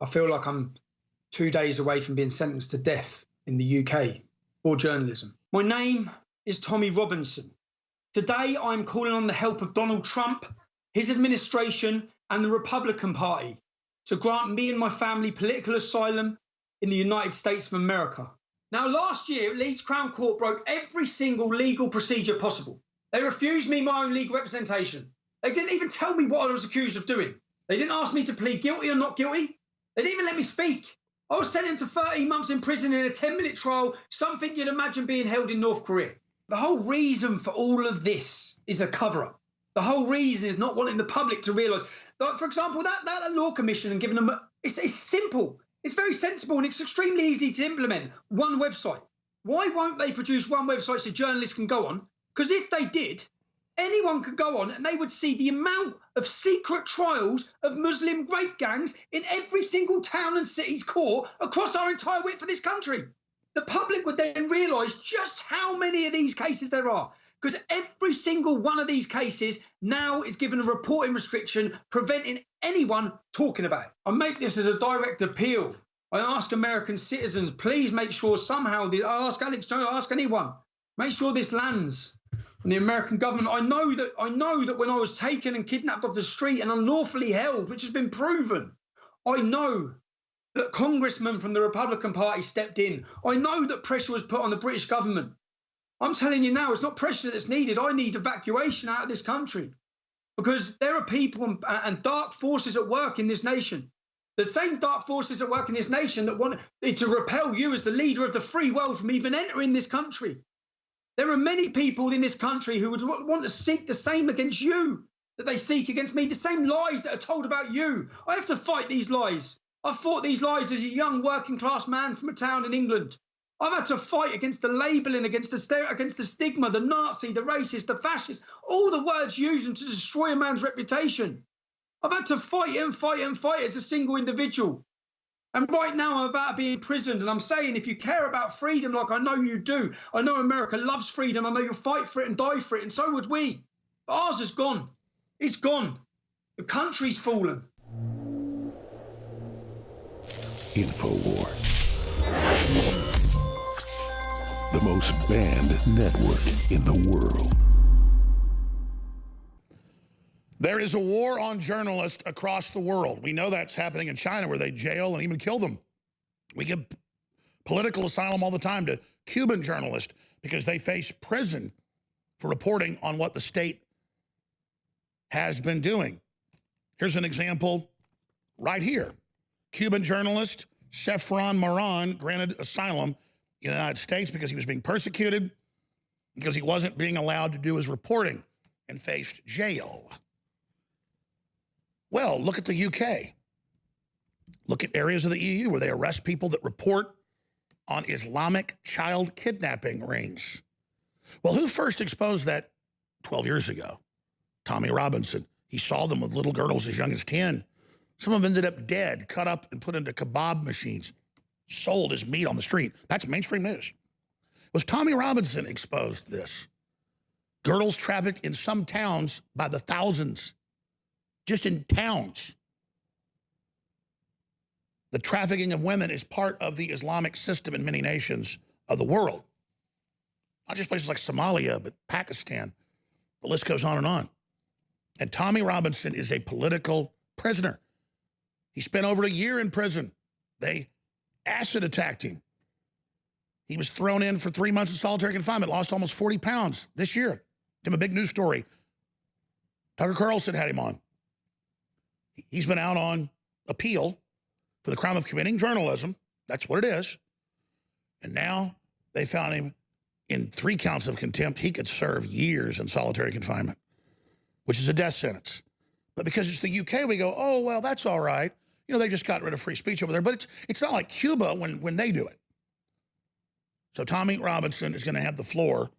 I feel like I'm 2 days away from being sentenced to death in the UK for journalism. My name is Tommy Robinson. Today, I'm calling on the help of Donald Trump, his administration, and the Republican Party to grant me and my family political asylum in the United States of America. Now, last year, Leeds Crown Court broke every single legal procedure possible. They refused me my own legal representation. They didn't even tell me what I was accused of doing. They didn't ask me to plead guilty or not guilty. They didn't even let me speak. I was sentenced to 13 months in prison in a 10-minute trial, something you'd imagine being held in North Korea. The whole reason for all of this is a cover-up. The whole reason is not wanting the public to realise. Like, for example, that law commission and giving them, it's simple. It's very sensible and it's extremely easy to implement. One website. Why won't they produce one website so journalists can go on? Because if they did, anyone could go on and they would see the amount of secret trials of Muslim rape gangs in every single town and city's court across our entire width of this country. The public would then realise just how many of these cases there are, because every single one of these cases now is given a reporting restriction preventing anyone talking about it. I make this as a direct appeal. I ask American citizens, please make sure somehow, I ask Alex, I ask anyone, make sure this lands on the American government. I know that when I was taken and kidnapped off the street and unlawfully held, which has been proven, I know that congressmen from the Republican Party stepped in. I know that pressure was put on the British government. I'm telling you now, it's not pressure that's needed. I need evacuation out of this country because there are people and dark forces at work in this nation. The same dark forces at work in this nation that want to repel you as the leader of the free world from even entering this country. There are many people in this country who would want to seek the same against you that they seek against me, the same lies that are told about you. I have to fight these lies. I've fought these lies as a young working class man from a town in England. I've had to fight against the labelling, against the stigma, the Nazi, the racist, the fascist, all the words used to destroy a man's reputation. I've had to fight it and fight it and fight it as a single individual. And right now I'm about to be imprisoned. And I'm saying, if you care about freedom like I know you do, I know America loves freedom, I know you'll fight for it and die for it, and so would we. But ours is gone. It's gone. The country's fallen. InfoWars. The most banned network in the world. There is a war on journalists across the world. We know that's happening in China where they jail and even kill them. We give political asylum all the time to Cuban journalists because they face prison for reporting on what the state has been doing. Here's an example right here. Cuban journalist Sefran Moran granted asylum in the United States because he was being persecuted, because he wasn't being allowed to do his reporting and faced jail. Well, look at the UK. Look at areas of the EU where they arrest people that report on Islamic child kidnapping rings. Well, who first exposed that 12 years ago? Tommy Robinson. He saw them with little girls as young as 10. Some of them ended up dead, cut up and put into kebab machines, sold as meat on the street. That's mainstream news. Was Tommy Robinson exposed this? Girls trafficked in some towns by the thousands, just in towns. The trafficking of women is part of the Islamic system in many nations of the world. Not just places like Somalia, but Pakistan. The list goes on and on. And Tommy Robinson is a political prisoner. He spent over a year in prison. They acid attacked him. He was thrown in for 3 months in solitary confinement, lost almost 40 pounds this year. Give him a big news story. Tucker Carlson had him on. He's been out on appeal for the crime of committing journalism. That's what it is. And now they found him in 3 counts of contempt. He could serve years in solitary confinement, which is a death sentence. But because it's the UK, we go, oh, well, that's all right. You know, they just got rid of free speech over there. But it's not like Cuba when they do it. So Tommy Robinson is going to have the floor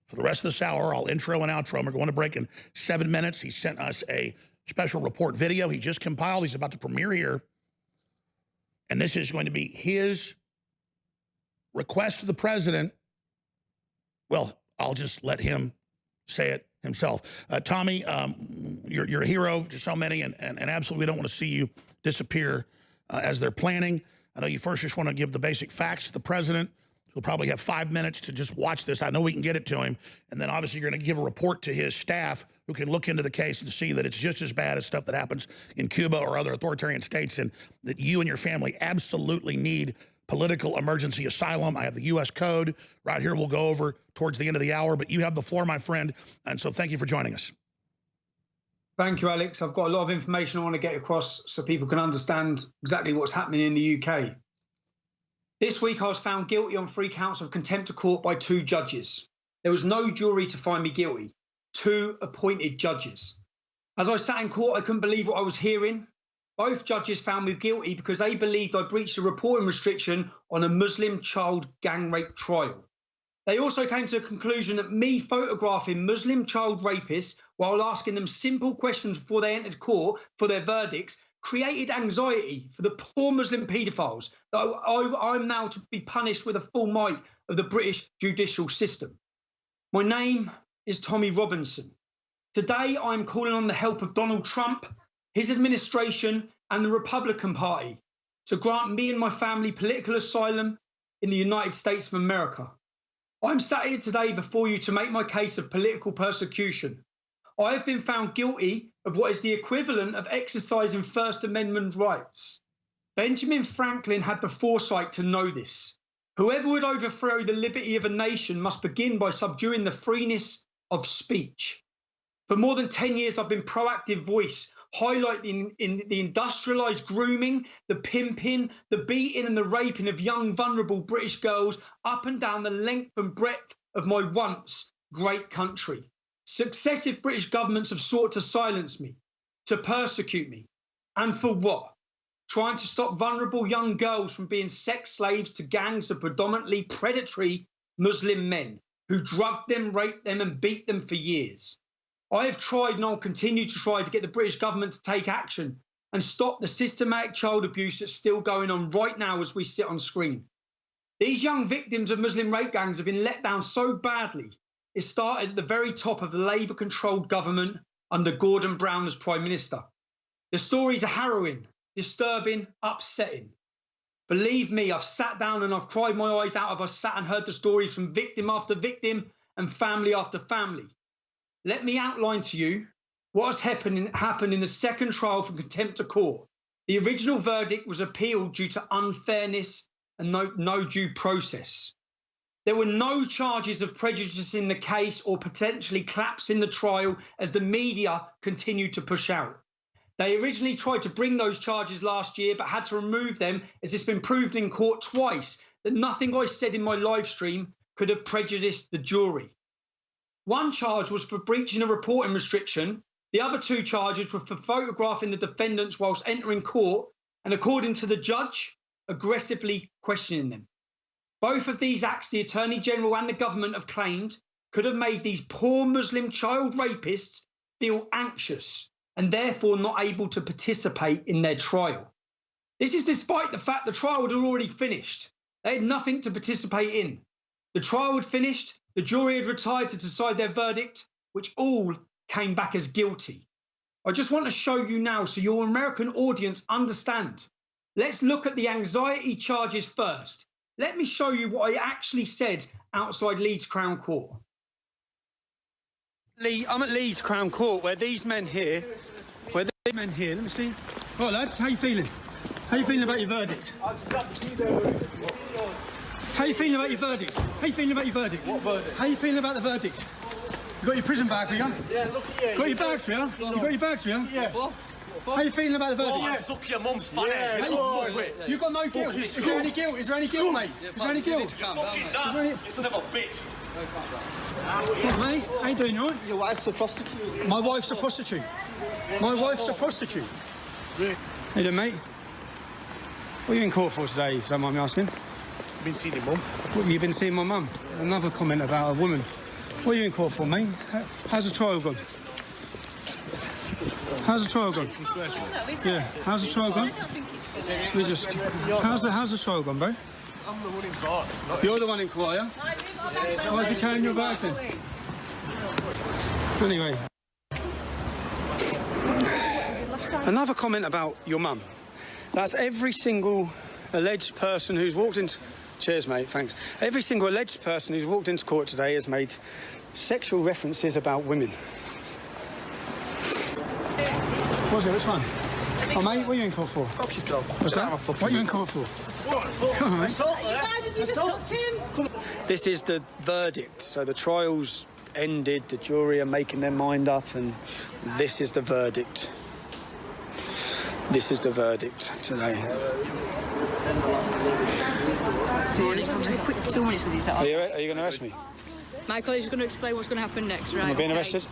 for the rest of this hour. I'll intro and outro. We're going to break in 7 minutes. He sent us a special report video he just compiled. He's about to premiere here. And this is going to be his request to the president. Well, I'll just let him say it himself. Tommy, you're a hero to so many, and absolutely we don't want to see you disappear as they're planning. I know you first just want to give the basic facts to the president. He'll probably have 5 minutes to just watch this. I know we can get it to him. And then obviously you're going to give a report to his staff who can look into the case and see that it's just as bad as stuff that happens in Cuba or other authoritarian states, and that you and your family absolutely need political emergency asylum. I have the U.S. code right here. We'll go over towards the end of the hour, but you have the floor, my friend. And so thank you for joining us. Thank you, Alex. I've got a lot of information I want to get across so people can understand exactly what's happening in the UK. This week, I was found guilty on 3 counts of contempt of court by 2 judges. There was no jury to find me guilty, 2 appointed judges. As I sat in court, I couldn't believe what I was hearing. Both judges found me guilty because they believed I breached a reporting restriction on a Muslim child gang rape trial. They also came to the conclusion that me photographing Muslim child rapists while asking them simple questions before they entered court for their verdicts created anxiety for the poor Muslim paedophiles that I'm now to be punished with the full might of the British judicial system. My name is Tommy Robinson. Today, I'm calling on the help of Donald Trump, his administration, and the Republican Party to grant me and my family political asylum in the United States of America. I'm sat here today before you to make my case of political persecution. I have been found guilty of what is the equivalent of exercising First Amendment rights. Benjamin Franklin had the foresight to know this. Whoever would overthrow the liberty of a nation must begin by subduing the freeness of speech. For more than 10 years, I've been proactive voice, highlighting in the industrialised grooming, the pimping, the beating and the raping of young, vulnerable British girls up and down the length and breadth of my once great country. Successive British governments have sought to silence me, to persecute me. And for what? Trying to stop vulnerable young girls from being sex slaves to gangs of predominantly predatory Muslim men who drugged them, raped them and beat them for years. I have tried and I'll continue to try to get the British government to take action and stop the systematic child abuse that's still going on right now as we sit on screen. These young victims of Muslim rape gangs have been let down so badly. It started at the very top of the Labour-controlled government under Gordon Brown as Prime Minister. The stories are harrowing, disturbing, upsetting. Believe me, I've sat down and I've cried my eyes out. I've sat and heard the stories from victim after victim and family after family. Let me outline to you what has happened in the second trial for contempt of court. The original verdict was appealed due to unfairness and no due process. There were no charges of prejudice in the case or potentially collapse in the trial as the media continued to push out. They originally tried to bring those charges last year but had to remove them as it's been proved in court twice that nothing I said in my live stream could have prejudiced the jury. One charge was for breaching a reporting restriction. The other 2 charges were for photographing the defendants whilst entering court and, according to the judge, aggressively questioning them. Both of these acts the Attorney General and the government have claimed could have made these poor Muslim child rapists feel anxious and therefore not able to participate in their trial. This is despite the fact the trial had already finished. They had nothing to participate in. The trial had finished, the jury had retired to decide their verdict, which all came back as guilty. I just want to show you now so your American audience understand. Let's look at the anxiety charges first. Let me show you what I actually said outside Leeds Crown Court. I'm at Leeds Crown Court where these men here, let me see. Right, lads, how you feeling? How you feeling about your verdict? How you feeling about your verdict? How you feeling about your verdict? What verdict? How you feeling about the verdict? You got your prison bag for you? Yeah, look at you. Got your bags for you? You got your bags for you? Yeah. How you feeling about the verdict? Oh, suck your mum's fat head. You got no guilt. Is there any guilt? Is there any guilt, mate? Is there any guilt? Fucking dad. You son of a bitch. What, mate? How you doing, right? Your wife's a prostitute. My wife's a prostitute. My wife's a prostitute. How you doing, mate? What are you in court for today, if you don't mind me asking? I've been seeing your mum. What, you've been seeing my mum? Another comment about a woman. What are you in court for, mate? How's the trial gone? How's the trial gone? Yeah, how's the trial gone? How's the trial gone, bro? I'm the one in court. You're the one in court, yeah? Why is he carrying your bag then? Anyway. Another comment about your mum. That's every single alleged person who's walked into... Cheers, mate, thanks. Every single alleged person who's walked into court today has made sexual references about women. What's it? Which one? Oh, mate, what are you in court for? Fuck yourself. What's that? What are you in court for? Come on, mate. Why did you just touch him? This is the verdict. So the trial's ended, the jury are making their mind up, and this is the verdict. This is the verdict today. Quick 2 minutes with you. Are you going to arrest me? My colleague's going to explain what's going to happen next, right? Am I being arrested?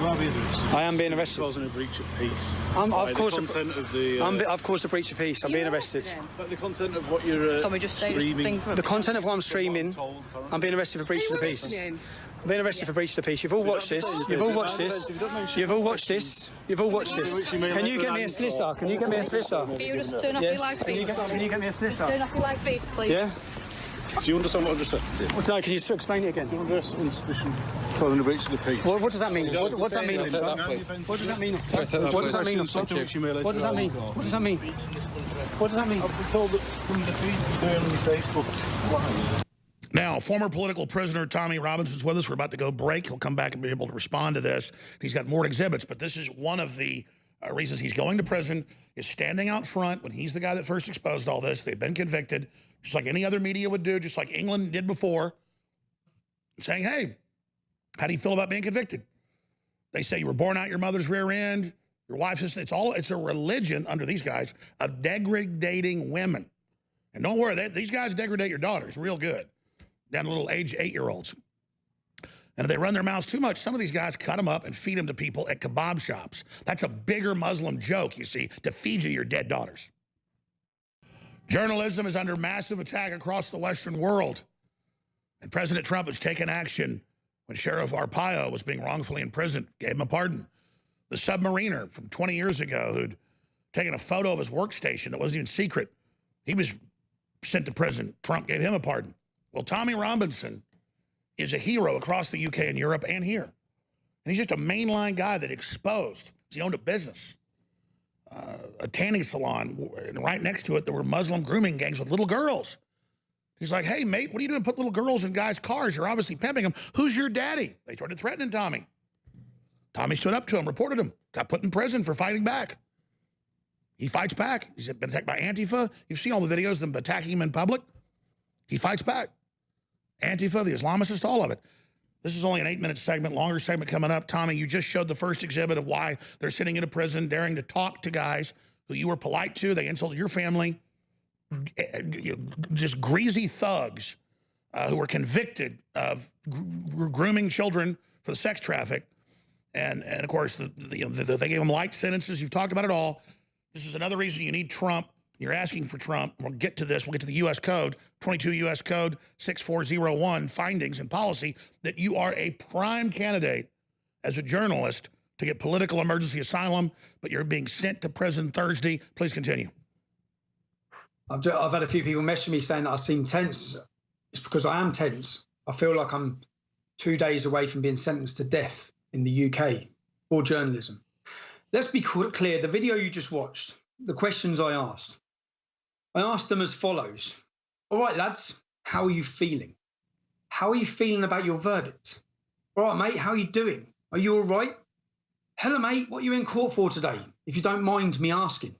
I am being arrested. Causing a breach of peace. Of course, the content of the. of course, a breach of peace. I'm being arrested. But the content of what you're Can we just say streaming. The content of what I'm streaming, I'm being arrested for breach of the peace. I'm being arrested for breach of the peace. You've all watched this. You've all watched this. You've all watched this. You've all watched this. Can you get me a solicitor? Can you get me a solicitor? Can you just turn off your live feed? Can you get me a solicitor? Turn off your live feed, please. Yeah? Do you understand what I've just said? Well, no, can you explain it again? Causing a breach of the peace. What does that mean? What does that mean? What does that mean? What does that mean? What does that mean? What does that mean? What does that mean? I've been told that from the feed on Facebook. Now, former political prisoner Tommy Robinson's with us. We're about to go break. He'll come back and be able to respond to this. He's got more exhibits, but this is one of the reasons he's going to prison, is standing out front when he's the guy that first exposed all this. They've been convicted, just like any other media would do, just like England did before, saying, hey, how do you feel about being convicted? They say you were born out your mother's rear end, your wife's sister. It's a religion under these guys of degrading women. And don't worry, these guys degrade your daughters real good, down to little age 8-year-olds. And if they run their mouths too much, some of these guys cut them up and feed them to people at kebab shops. That's a bigger Muslim joke, you see, to feed you your dead daughters. Journalism is under massive attack across the Western world. And President Trump has taken action when Sheriff Arpaio was being wrongfully imprisoned, gave him a pardon. The submariner from 20 years ago who'd taken a photo of his workstation that wasn't even secret, he was sent to prison. Trump gave him a pardon. Well, Tommy Robinson is a hero across the UK and Europe and here. And he's just a mainline guy that exposed. He owned a business, a tanning salon, and right next to it there were Muslim grooming gangs with little girls. He's like, hey, mate, what are you doing? Put little girls in guys' cars. You're obviously pimping them. Who's your daddy? They started threatening Tommy. Tommy stood up to him, reported him, got put in prison for fighting back. He fights back. He's been attacked by Antifa. You've seen all the videos of them attacking him in public. He fights back. Antifa, the Islamists, all of it. This is only an 8-minute segment, longer segment coming up. Tommy, you just showed the first exhibit of why they're sitting in a prison, daring to talk to guys who you were polite to. They insulted your family. Just greasy thugs who were convicted of grooming children for the sex traffic. And of course, they gave them light sentences. You've talked about it all. This is another reason you need Trump. You're asking for Trump. We'll get to this. We'll get to the U.S. Code, 22 U.S. Code 6401, findings and policy, that you are a prime candidate as a journalist to get political emergency asylum, but you're being sent to prison Thursday. Please continue. I've had a few people message me saying that I seem tense. It's because I am tense. I feel like I'm 2 days away from being sentenced to death in the UK for journalism. Let's be clear. The video you just watched, the questions I asked them as follows. All right, lads, how are you feeling? How are you feeling about your verdict? All right, mate, how are you doing? Are you all right? Hello, mate, what are you in court for today, if you don't mind me asking?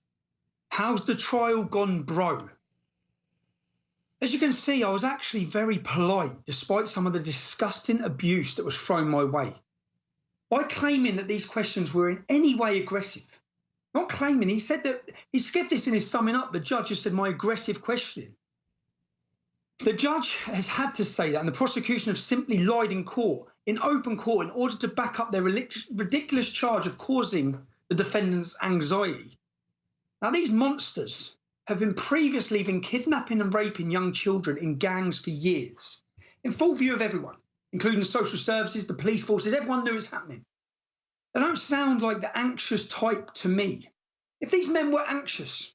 How's the trial gone, bro? As you can see, I was actually very polite, despite some of the disgusting abuse that was thrown my way. By claiming that these questions were in any way aggressive. Not claiming, he said that, he skipped this in his summing up, the judge has said my aggressive questioning. The judge has had to say that, and the prosecution have simply lied in court, in open court, in order to back up their ridiculous charge of causing the defendant's anxiety. Now, these monsters have previously been kidnapping and raping young children in gangs for years, in full view of everyone, including social services, the police forces. Everyone knew it's happening. They don't sound like the anxious type to me. If these men were anxious,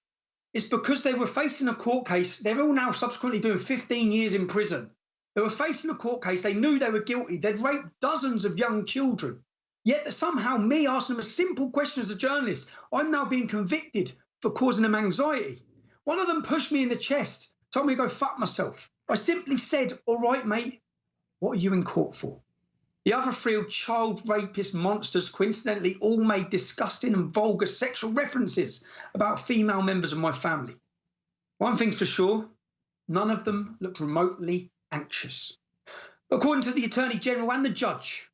it's because they were facing a court case. They're all now subsequently doing 15 years in prison. They were facing a court case. They knew they were guilty. They'd raped dozens of young children. Yet somehow me asking them a simple question as a journalist, I'm now being convicted for causing them anxiety. One of them pushed me in the chest, told me to go fuck myself. I simply said, all right, mate, what are you in court for? The other three are child rapist monsters, coincidentally all made disgusting and vulgar sexual references about female members of my family. One thing's for sure, none of them looked remotely anxious. According to the Attorney General and the judge,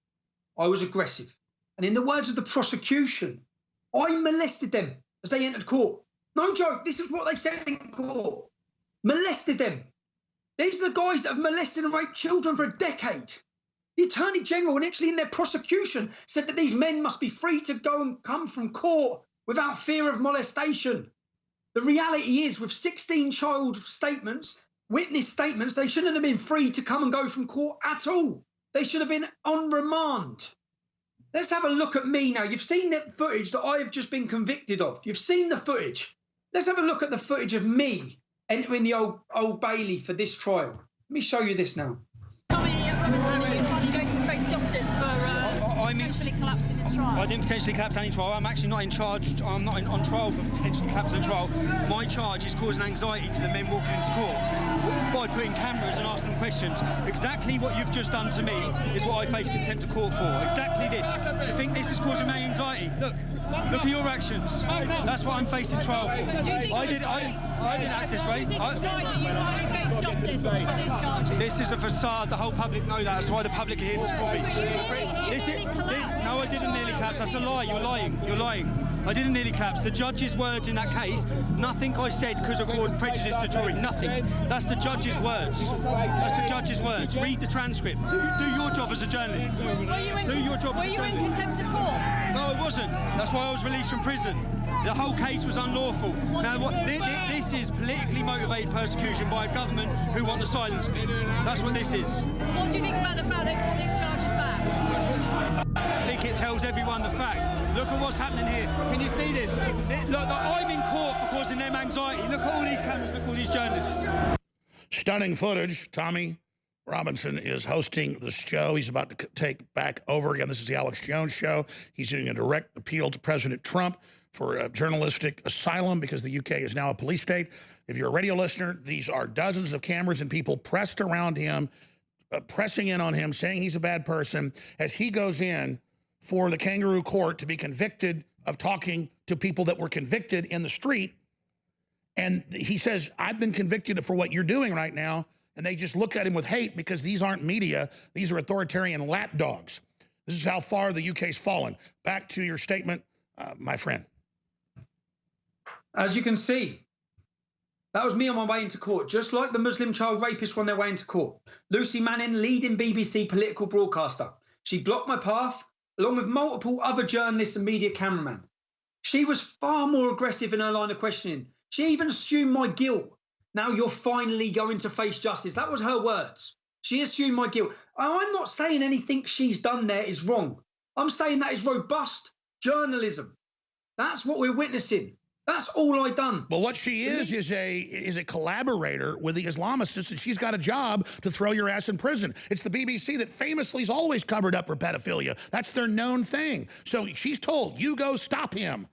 I was aggressive. And in the words of the prosecution, I molested them as they entered court. No joke, this is what they said in court. Molested them. These are the guys that have molested and raped children for a decade. The Attorney General, and actually in their prosecution, said that these men must be free to go and come from court without fear of molestation. The reality is, with 16 child statements, witness statements, they shouldn't have been free to come and go from court at all. They should have been on remand. Let's have a look at me now. You've seen the footage that I have just been convicted of. You've seen the footage. Let's have a look at the footage of me entering the Old Bailey for this trial. Let me show you this now. Tommy Robinson, are you finally going to face justice for potentially collapsing this trial? I didn't potentially collapse any trial. I'm actually not in charge. I'm not on trial for potentially collapsing a trial. My charge is causing anxiety to the men walking into court by putting cameras and asking them questions. Exactly what you've just done to me is what I face contempt of court for. Exactly this. Do you think this is causing me anxiety? Look at your actions. That's what I'm facing trial for. I didn't act this way. This is a facade. The whole public know that. That's why the public are here to support me. No, I didn't nearly collapse. That's a lie. You're lying. You're lying. I didn't nearly collapse. The judge's words in that case, nothing I said could have caused prejudice to jury. Nothing. That's the judge's words. That's the judge's words. Read the transcript. Do your job as a journalist. Do your job as a journalist. Were you in contempt of court? No, I wasn't. That's why I was released from prison. The whole case was unlawful. Now, this is politically motivated persecution by a government who want to silence me. That's what this is. What do you think about the fact they brought these charges back? I think it tells everyone the fact. Look at what's happening here. Can you see this? Look, I'm in court for causing them anxiety. Look at all these cameras. Look at all these journalists. Stunning footage. Tommy Robinson is hosting the show. He's about to take back over again. This is the Alex Jones Show. He's doing a direct appeal to President Trump for a journalistic asylum because the UK is now a police state. If you're a radio listener, these are dozens of cameras and people pressed around him, pressing in on him, saying he's a bad person as he goes in for the kangaroo court to be convicted of talking to people that were convicted in the street. And he says, I've been convicted for what you're doing right now. And they just look at him with hate because these aren't media. These are authoritarian lapdogs. This is how far the UK's fallen. Back to your statement, my friend. As you can see, that was me on my way into court, just like the Muslim child rapists were on their way into court. Lucy Manning, leading BBC political broadcaster. She blocked my path, along with multiple other journalists and media cameramen. She was far more aggressive in her line of questioning. She even assumed my guilt. Now you're finally going to face justice. That was her words. She assumed my guilt. I'm not saying anything she's done there is wrong. I'm saying that is robust journalism. That's what we're witnessing. That's all I done. Well, what she is a collaborator with the Islamists, and she's got a job to throw your ass in prison. It's the BBC that famously is always covered up for pedophilia. That's their known thing. So she's told, you go stop him.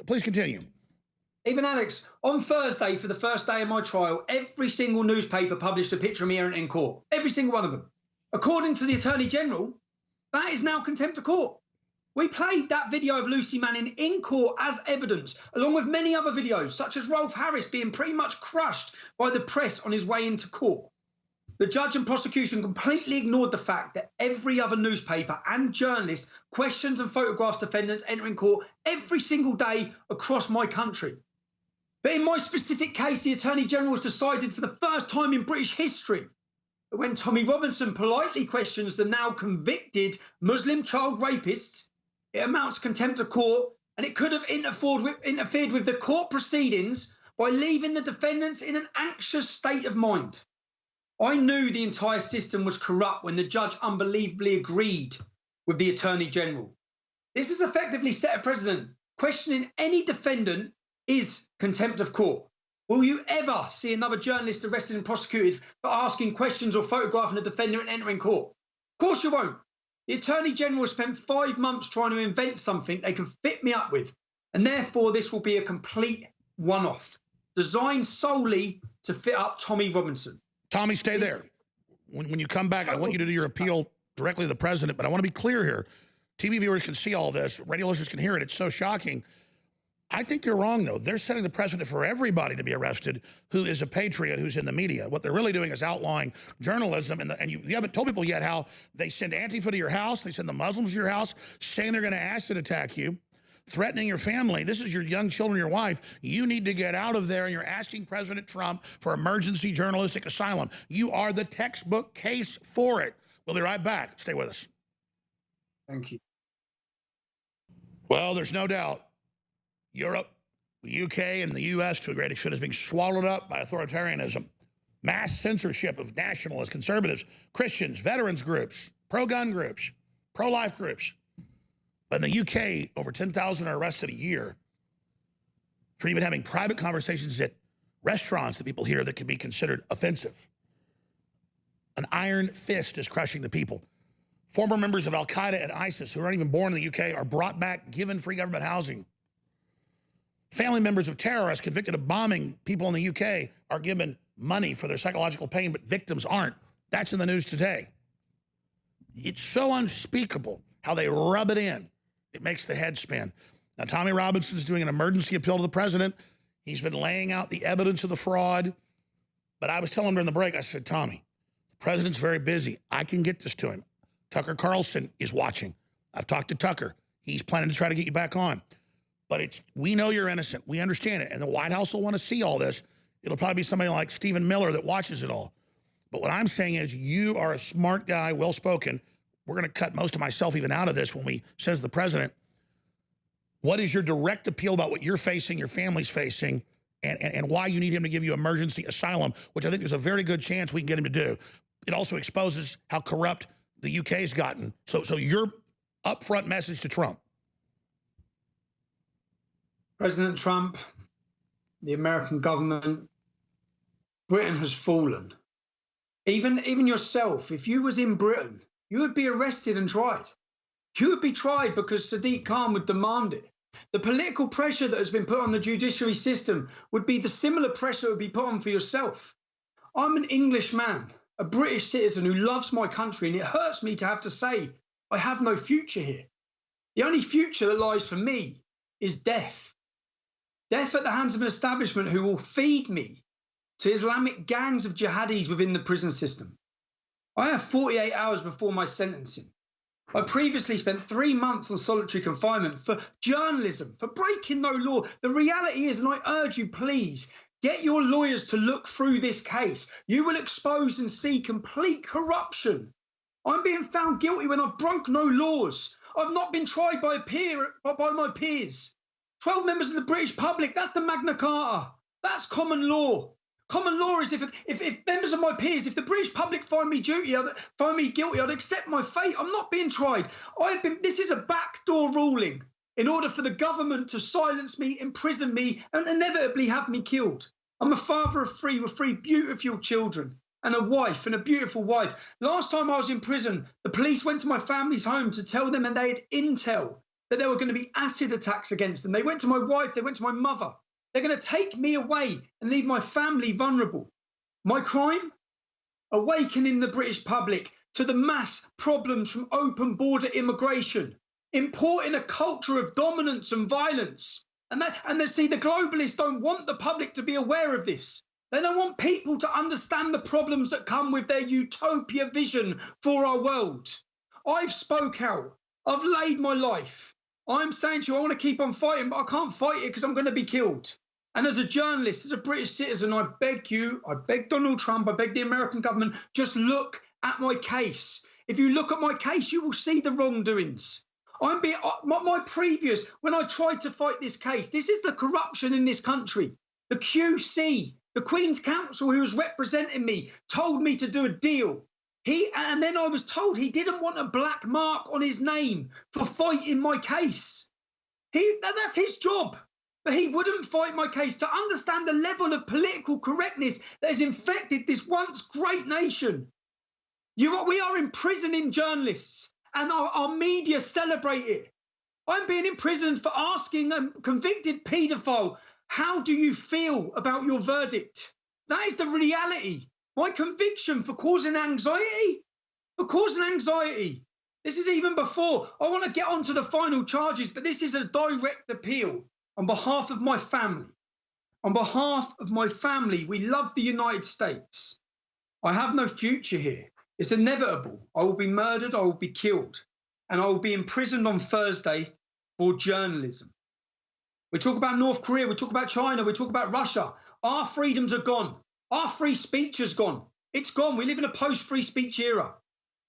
Please continue. Even Alex, on Thursday, for the first day of my trial, every single newspaper published a picture of me in court. Every single one of them. According to the Attorney General, that is now contempt of court. We played that video of Lucy Manning in court as evidence, along with many other videos, such as Rolf Harris being pretty much crushed by the press on his way into court. The judge and prosecution completely ignored the fact that every other newspaper and journalist questions and photographs defendants entering court every single day across my country. But in my specific case, the Attorney General has decided for the first time in British history that when Tommy Robinson politely questions the now convicted Muslim child rapists, it amounts to contempt of court, and it could have interfered with the court proceedings by leaving the defendants in an anxious state of mind. I knew the entire system was corrupt when the judge unbelievably agreed with the Attorney General. This has effectively set a precedent. Questioning any defendant is contempt of court. Will you ever see another journalist arrested and prosecuted for asking questions or photographing a defendant and entering court? Of course you won't. The Attorney General spent 5 months trying to invent something they can fit me up with, and therefore this will be a complete one-off, designed solely to fit up Tommy Robinson. Tommy, stay there. When you come back, I want you to do your appeal directly to the president, but I want to be clear here. TV viewers can see all this. Radio listeners can hear it. It's so shocking. I think you're wrong, though. They're setting the precedent for everybody to be arrested who is a patriot, who's in the media. What they're really doing is outlawing journalism, and you haven't told people yet how they send Antifa to your house, they send the Muslims to your house, saying they're going to acid attack you, threatening your family. This is your young children, your wife. You need to get out of there, and you're asking President Trump for emergency journalistic asylum. You are the textbook case for it. We'll be right back. Stay with us. Thank you. Well, there's no doubt Europe, the UK, and the US to a great extent is being swallowed up by authoritarianism. Mass censorship of nationalists, conservatives, Christians, veterans groups, pro-gun groups, pro-life groups. But in the UK, over 10,000 are arrested a year for even having private conversations at restaurants that people hear that could be considered offensive. An iron fist is crushing the people. Former members of Al-Qaeda and ISIS who aren't even born in the UK are brought back, given free government housing. Family members of terrorists convicted of bombing people in the UK are given money for their psychological pain, but victims aren't. That's in the news today. It's so unspeakable how they rub it in. It makes the head spin. Now, Tommy Robinson's doing an emergency appeal to the president. He's been laying out the evidence of the fraud. But I was telling him during the break, I said, Tommy, the president's very busy. I can get this to him. Tucker Carlson is watching. I've talked to Tucker. He's planning to try to get you back on. But we know you're innocent. We understand it. And the White House will want to see all this. It'll probably be somebody like Stephen Miller that watches it all. But what I'm saying is you are a smart guy, well-spoken. We're going to cut most of myself even out of this when we send it to the president. What is your direct appeal about what you're facing, your family's facing, and why you need him to give you emergency asylum, which I think there's a very good chance we can get him to do. It also exposes how corrupt the UK's gotten. So your upfront message to Trump. President Trump, the American government, Britain has fallen. Even yourself, if you was in Britain, you would be arrested and tried. You would be tried because Sadiq Khan would demand it. The political pressure that has been put on the judiciary system would be the similar pressure that would be put on for yourself. I'm an English man, a British citizen who loves my country, and it hurts me to have to say I have no future here. The only future that lies for me is death. Death at the hands of an establishment who will feed me to Islamic gangs of jihadis within the prison system. I have 48 hours before my sentencing. I previously spent 3 months on solitary confinement for journalism, for breaking no law. The reality is, and I urge you, please, get your lawyers to look through this case. You will expose and see complete corruption. I'm being found guilty when I broke no laws. I've not been tried by my peers. 12 members of the British public, that's the Magna Carta. That's common law. Common law is if members of my peers, if the British public find me guilty, I'd accept my fate. I'm not being tried. This is a backdoor ruling in order for the government to silence me, imprison me, and inevitably have me killed. I'm a father of three with 3 beautiful children and a wife, and a beautiful wife. Last time I was in prison, the police went to my family's home to tell them, and they had intel that there were going to be acid attacks against them. They went to my wife, they went to my mother. They're going to take me away and leave my family vulnerable. My crime? Awakening the British public to the mass problems from open border immigration, importing a culture of dominance and violence. And they see the globalists don't want the public to be aware of this. They don't want people to understand the problems that come with their utopia vision for our world. I've spoke out. I've laid my life. I'm saying to you, I want to keep on fighting, but I can't fight it because I'm going to be killed. And as a journalist, as a British citizen, I beg you, I beg Donald Trump, I beg the American government, just look at my case. If you look at my case, you will see the wrongdoings. My previous, when I tried to fight this case, this is the corruption in this country. The QC, the Queen's Counsel who was representing me, told me to do a deal. And then I was told he didn't want a black mark on his name for fighting my case. That's his job. But he wouldn't fight my case to understand the level of political correctness that has infected this once great nation. We are imprisoning journalists, and our media celebrate it. I'm being imprisoned for asking a convicted paedophile How do you feel about your verdict? That is the reality. My conviction for causing anxiety, This is even before. I want to get on to the final charges, but this is a direct appeal on behalf of my family. On behalf of my family, we love the United States. I have no future here. It's inevitable. I will be murdered, I will be killed, and I will be imprisoned on Thursday for journalism. We talk about North Korea, we talk about China, we talk about Russia. Our freedoms are gone. Our free speech is gone. It's gone. We live in a post-free speech era.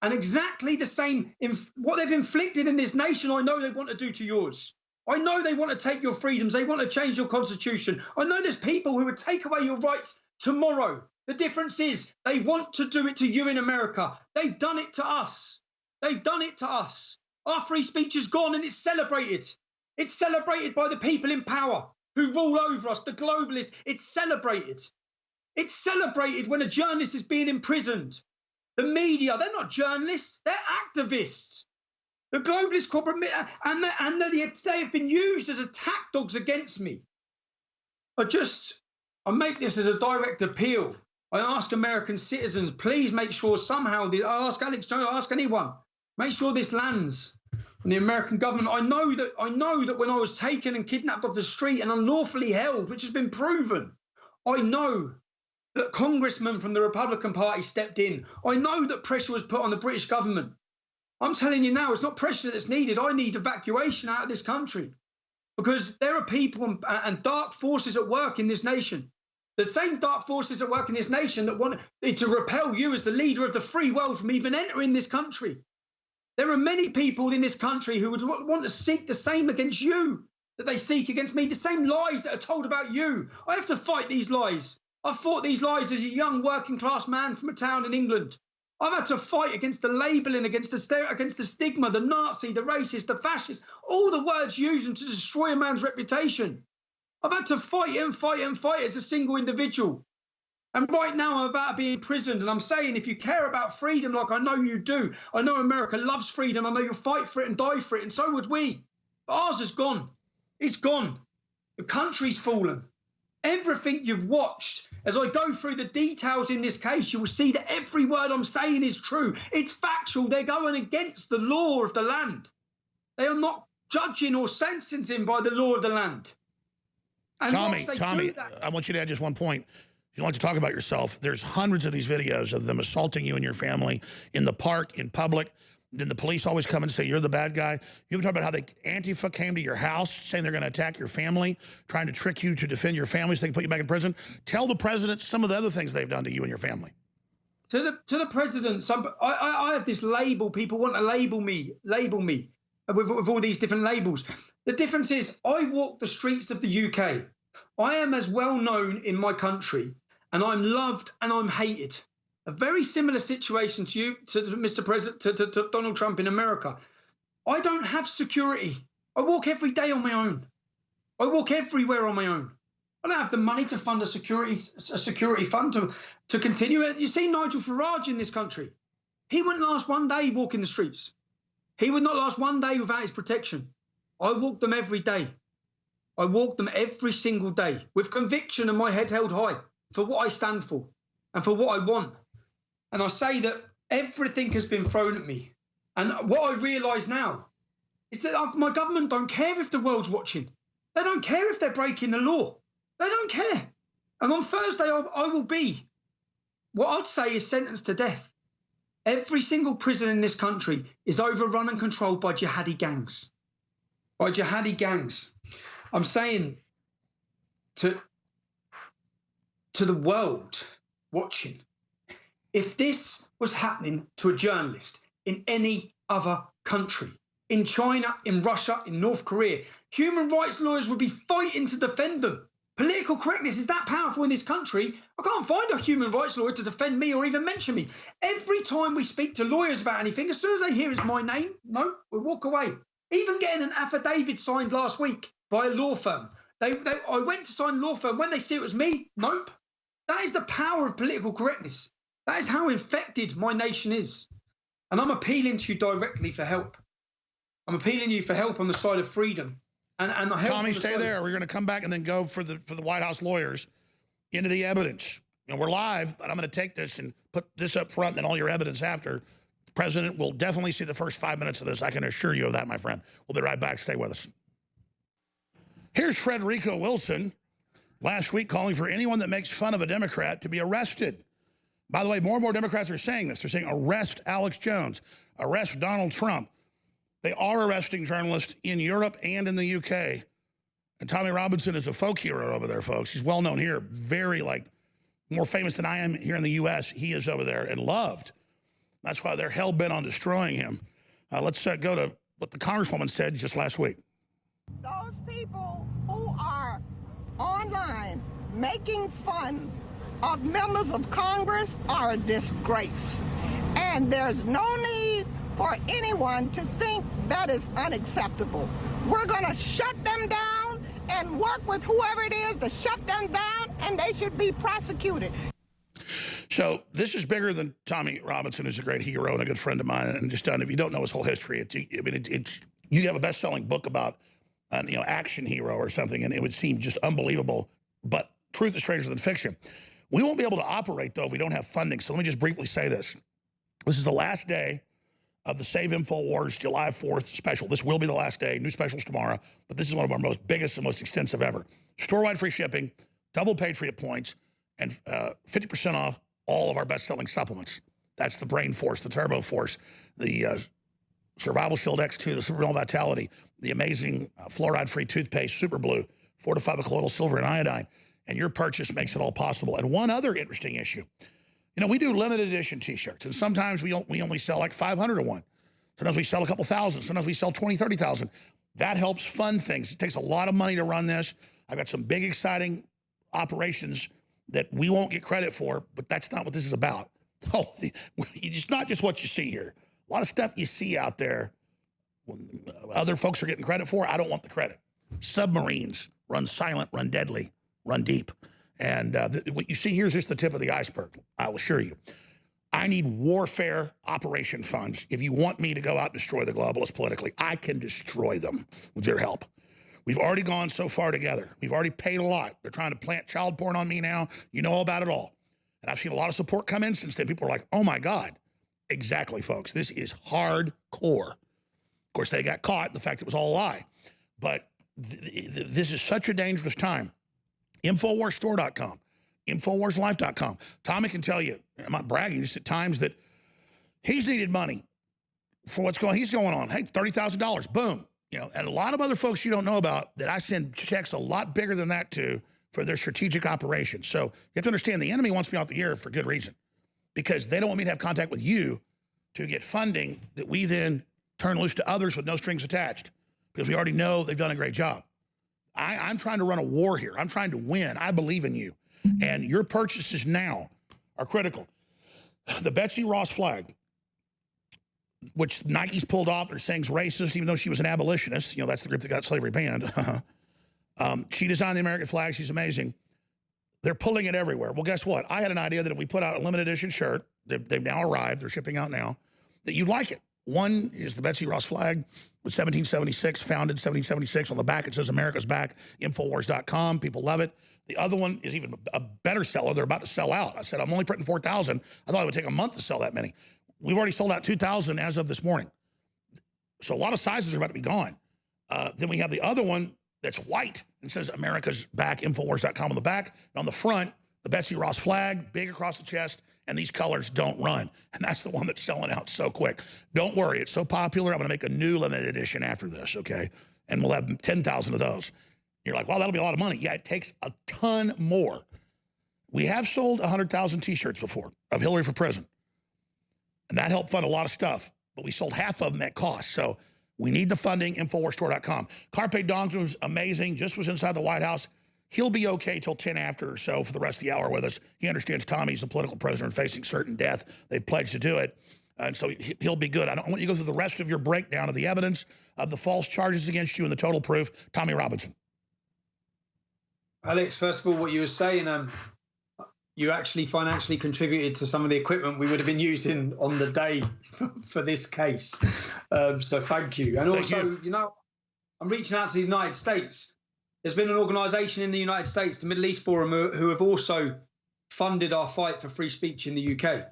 And exactly the same, what they've inflicted in this nation, I know they want to do to yours. I know they want to take your freedoms. They want to change your constitution. I know there's people who would take away your rights tomorrow. The difference is they want to do it to you in America. They've done it to us. They've done it to us. Our free speech is gone and it's celebrated. It's celebrated by the people in power who rule over us, the globalists. It's celebrated. It's celebrated when a journalist is being imprisoned. The media, they're not journalists, they're activists. The globalist corporate, and they have been used as attack dogs against me. I make this as a direct appeal. I ask American citizens, please make sure somehow, I ask Alex Jones, I ask anyone, make sure this lands on the American government. I know that when I was taken and kidnapped off the street and unlawfully held, which has been proven, I know that congressmen from the Republican Party stepped in. I know that pressure was put on the British government. I'm telling you now, it's not pressure that's needed. I need evacuation out of this country because there are people and dark forces at work in this nation. The same dark forces at work in this nation that want to repel you as the leader of the free world from even entering this country. There are many people in this country who would want to seek the same against you that they seek against me, the same lies that are told about you. I have to fight these lies. I've fought these lies as a young working class man from a town in England. I've had to fight against the labelling, against the stigma, the Nazi, the racist, the fascist, all the words used to destroy a man's reputation. I've had to fight and fight and fight as a single individual. And right now I'm about to be imprisoned. And I'm saying, if you care about freedom like I know you do, I know America loves freedom, I know you'll fight for it and die for it, and so would we. But ours is gone. It's gone. The country's fallen. Everything you've watched, as I go through the details in this case, you will see that every word I'm saying is true. It's factual. They're going against the law of the land. They are not judging or sentencing by the law of the land. And Tommy, I want you to add just one point. If you want to talk about yourself, there's hundreds of these videos of them assaulting you and your family in the park, in public. Then the police always come and say, you're the bad guy. You ever talk about how the Antifa came to your house saying they're going to attack your family, trying to trick you to defend your family so they can put you back in prison? Tell the president some of the other things they've done to you and your family. To the president, I have this label. People want to label me with all these different labels. The difference is I walk the streets of the UK. I am as well known in my country, and I'm loved and I'm hated. A very similar situation to you, to Mr. President, to Donald Trump in America. I don't have security. I walk every day on my own. I walk everywhere on my own. I don't have the money to fund a security fund to continue it. You see Nigel Farage in this country. He wouldn't last one day walking the streets. He would not last one day without his protection. I walk them every day. I walk them every single day with conviction and my head held high for what I stand for and for what I want. And I say that everything has been thrown at me. And what I realise now is that my government don't care if the world's watching. They don't care if they're breaking the law. They don't care. And on Thursday, I will be, what I'd say is sentenced to death. Every single prison in this country is overrun and controlled by jihadi gangs. By jihadi gangs. I'm saying to the world watching, if this was happening to a journalist in any other country, in China, in Russia, in North Korea, human rights lawyers would be fighting to defend them. Political correctness is that powerful in this country. I can't find a human rights lawyer to defend me or even mention me. Every time we speak to lawyers about anything, as soon as they hear it's my name, no, we walk away. Even getting an affidavit signed last week by a law firm. I went to sign a law firm. When they see it was me, nope. That is the power of political correctness. That is how infected my nation is. And I'm appealing to you directly for help. I'm appealing to you for help on the side of freedom And the help Tommy, of the stay soldiers. there. We're going to come back and then go for the White House lawyers into the evidence. And we're live, but I'm going to take this and put this up front and then all your evidence after. The president will definitely see the first 5 minutes of this. I can assure you of that, my friend. We'll be right back. Stay with us. Here's Frederico Wilson last week calling for anyone that makes fun of a Democrat to be arrested. By the way, more and more Democrats are saying this. They're saying arrest Alex Jones, arrest Donald Trump. They are arresting journalists in Europe and in the UK. And Tommy Robinson is a folk hero over there, folks. He's well known here, very more famous than I am here in the US. He is over there and loved. That's why they're hell-bent on destroying him. Let's go to what the Congresswoman said just last week. Those people who are online making fun of members of Congress are a disgrace. And there's no need for anyone to think that is unacceptable. We're going to shut them down and work with whoever it is to shut them down, and they should be prosecuted. So this is bigger than Tommy Robinson, who's a great hero and a good friend of mine. And just if you don't know his whole history, it's you have a best-selling book about action hero or something, and it would seem just unbelievable. But truth is stranger than fiction. We won't be able to operate, though, if we don't have funding. So let me just briefly say this. This is the last day of the Save InfoWars July 4th special. This will be the last day. New specials tomorrow. But this is one of our biggest and most extensive ever. Store-wide free shipping, double Patriot points, and 50% off all of our best-selling supplements. That's the Brain Force, the Turbo Force, the Survival Shield X2, the Super Vitality, the amazing fluoride-free toothpaste, Super Blue, fortified with colloidal silver and iodine. And your purchase makes it all possible. And one other interesting issue. We do limited edition T-shirts, and sometimes we only sell like 500 of one. Sometimes we sell a couple thousand. Sometimes we sell 20, 30,000. That helps fund things. It takes a lot of money to run this. I've got some big, exciting operations that we won't get credit for, but that's not what this is about. Oh, it's not just what you see here. A lot of stuff you see out there, other folks are getting credit for. I don't want the credit. Submarines run silent, run deadly, run deep. And what you see here is just the tip of the iceberg, I will assure you. I need warfare operation funds. If you want me to go out and destroy the globalists politically, I can destroy them with your help. We've already gone so far together. We've already paid a lot. They're trying to plant child porn on me now. You know all about it all. And I've seen a lot of support come in since then. People are like, oh, my God. Exactly, folks. This is hardcore. Of course, they got caught. The fact it was all a lie. But this is such a dangerous time. InfoWarsStore.com, InfoWarsLife.com. Tommy can tell you, I'm not bragging, just at times that he's needed money for he's going on. Hey, $30,000, boom. And a lot of other folks you don't know about that I send checks a lot bigger than that to for their strategic operations. So you have to understand the enemy wants me out the air for good reason, because they don't want me to have contact with you to get funding that we then turn loose to others with no strings attached, because we already know they've done a great job. I'm trying to run a war here. I'm trying to win. I believe in you. And your purchases now are critical. The Betsy Ross flag, which Nike's pulled off, they're saying is racist, even though she was an abolitionist. That's the group that got slavery banned. She designed the American flag. She's amazing. They're pulling it everywhere. Well, guess what? I had an idea that if we put out a limited edition shirt, they've now arrived, they're shipping out now, that you'd like it. One is the Betsy Ross flag with 1776, founded 1776. On the back, it says America's back, InfoWars.com. People love it. The other one is even a better seller. They're about to sell out. I said, I'm only printing 4,000. I thought it would take a month to sell that many. We've already sold out 2,000 as of this morning. So a lot of sizes are about to be gone. Then we have the other one that's white and says America's back, InfoWars.com on the back. And on the front, the Betsy Ross flag, big across the chest, and these colors don't run. And that's the one that's selling out so quick. Don't worry, it's so popular, I'm gonna make a new limited edition after this, okay? And we'll have 10,000 of those. You're like, wow, that'll be a lot of money. Yeah, it takes a ton more. We have sold 100,000 t-shirts before of Hillary for Prison. And that helped fund a lot of stuff, but we sold half of them at cost. So we need the funding, InfoWarsStore.com. Carpe Dongum's amazing, just was inside the White House. He'll be okay till 10 after or so for the rest of the hour with us. He understands Tommy's a political prisoner and facing certain death. They've pledged to do it. And so he'll be good. I don't want you to go through the rest of your breakdown of the evidence of the false charges against you and the total proof. Tommy Robinson. Alex, first of all, what you were saying, you actually financially contributed to some of the equipment we would have been using on the day for this case. So thank you. And also, I'm reaching out to the United States. There's been an organisation in the United States, the Middle East Forum, who have also funded our fight for free speech in the UK.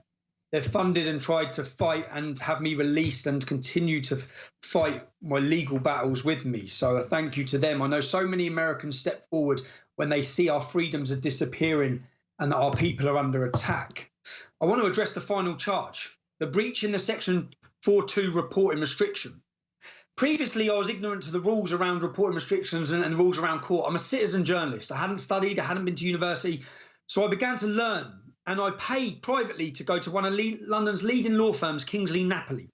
They've funded and tried to fight and have me released and continue to fight my legal battles with me. So a thank you to them. I know so many Americans step forward when they see our freedoms are disappearing and that our people are under attack. I want to address the final charge, the breach in the Section 4.2 reporting restriction. Previously, I was ignorant to the rules around reporting restrictions and the rules around court. I'm a citizen journalist. I hadn't studied, I hadn't been to university. So I began to learn, and I paid privately to go to one of London's leading law firms, Kingsley Napoli.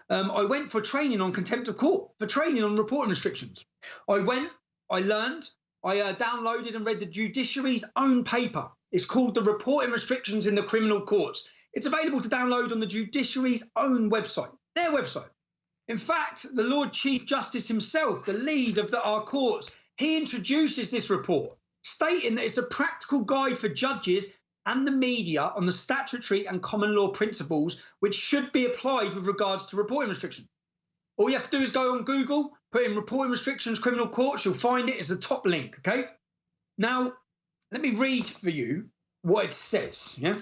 I went for training on contempt of court, for training on reporting restrictions. I went, I learned, I downloaded and read the judiciary's own paper. It's called The Reporting Restrictions in the Criminal Courts. It's available to download on the judiciary's own website, their website. In fact, the Lord Chief Justice himself, the lead of our courts, he introduces this report, stating that it's a practical guide for judges and the media on the statutory and common law principles which should be applied with regards to reporting restrictions. All you have to do is go on Google, put in reporting restrictions, criminal courts, you'll find it as the top link, okay? Now, let me read for you what it says, yeah?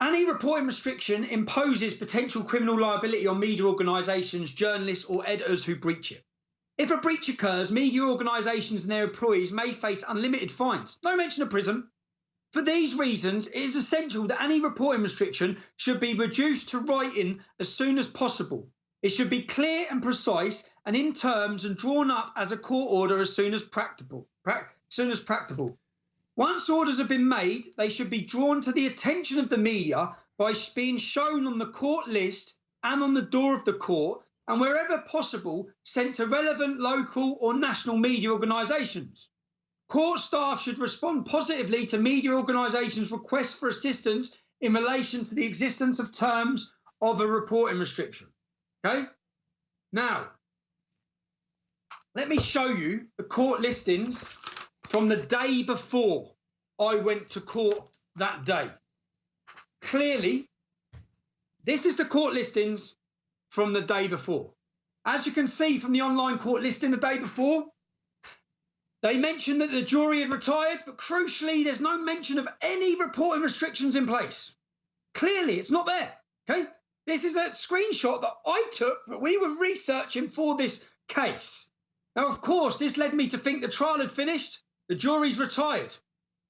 Any reporting restriction imposes potential criminal liability on media organisations, journalists or editors who breach it. If a breach occurs, media organisations and their employees may face unlimited fines. No mention of prison. For these reasons, it is essential that any reporting restriction should be reduced to writing as soon as possible. It should be clear and precise and in terms and drawn up as a court order as soon as practicable. Once orders have been made, they should be drawn to the attention of the media by being shown on the court list and on the door of the court, and wherever possible, sent to relevant local or national media organisations. Court staff should respond positively to media organisations' requests for assistance in relation to the existence of terms of a reporting restriction. Okay? Now, let me show you the court listings from the day before I went to court that day. Clearly, this is the court listings from the day before. As you can see from the online court listing the day before, they mentioned that the jury had retired, but crucially, there's no mention of any reporting restrictions in place. Clearly, it's not there, okay? This is a screenshot that I took, but we were researching for this case. Now, of course, this led me to think the trial had finished, the jury's retired.